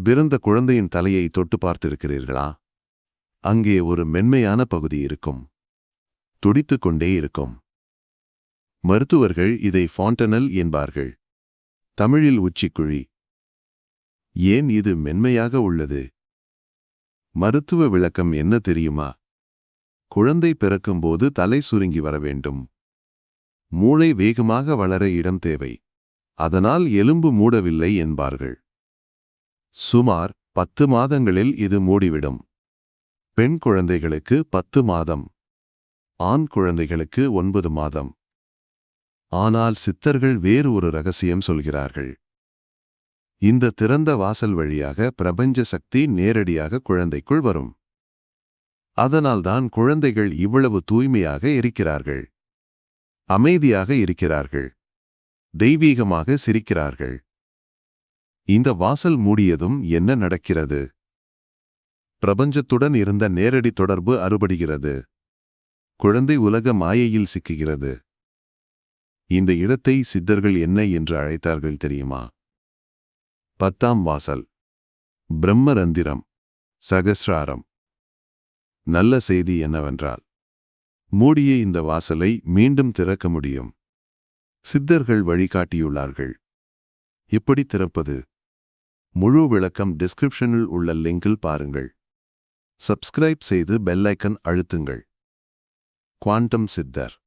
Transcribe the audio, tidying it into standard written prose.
பிறந்த குழந்தையின் தலையை தொட்டு பார்த்திருக்கிறீர்களா? அங்கே ஒரு மென்மையான பகுதி இருக்கும். துடித்துக் கொண்டே இருக்கும். மருத்துவர்கள் இதை ஃபாண்டனல் என்பார்கள். தமிழில் உச்சிக்குழி. ஏன் இது மென்மையாக உள்ளது? மருத்துவ விளக்கம் என்ன தெரியுமா? குழந்தை பிறக்கும்போது தலை சுருங்கி வர வேண்டும். மூளை வேகமாக வளர இடம் தேவை. அதனால் எலும்பு மூடவில்லை என்பார்கள். சுமார் 10 மாதங்களில் இது மூடிவிடும். பெண் குழந்தைகளுக்கு 10 மாதம், ஆண் குழந்தைகளுக்கு 9 மாதம். ஆனால் சித்தர்கள் வேறு ஒரு ரகசியம் சொல்கிறார்கள். இந்த திறந்த வாசல் வழியாக பிரபஞ்ச சக்தி நேரடியாக குழந்தைக்குள் வரும். அதனால்தான் குழந்தைகள் இவ்வளவு தூய்மையாக இருக்கிறார்கள், அமைதியாக இருக்கிறார்கள், தெய்வீகமாக சிரிக்கிறார்கள். இந்த வாசல் மூடியதும் என்ன நடக்கிறது? பிரபஞ்சத்துடன் இருந்த நேரடி தொடர்பு அறுபடுகிறது. குழந்தை உலக மாயையில் சிக்குகிறது. இந்த இடத்தை சித்தர்கள் என்ன என்று அழைத்தார்கள் தெரியுமா? 10ஆம் வாசல், பிரம்மரந்திரம், சகஸ்ராரம். நல்ல செய்தி என்னவென்றால், மூடிய இந்த வாசலை மீண்டும் திறக்க முடியும். சித்தர்கள் வழிகாட்டியுள்ளார்கள். எப்படி திறப்பது? முழு விளக்கம் டிஸ்கிரிப்ஷனில் உள்ள லிங்கில் பாருங்கள். சப்ஸ்கிரைப் செய்து பெல் ஐக்கன் அழுத்துங்கள். குவாண்டம் சித்தர்.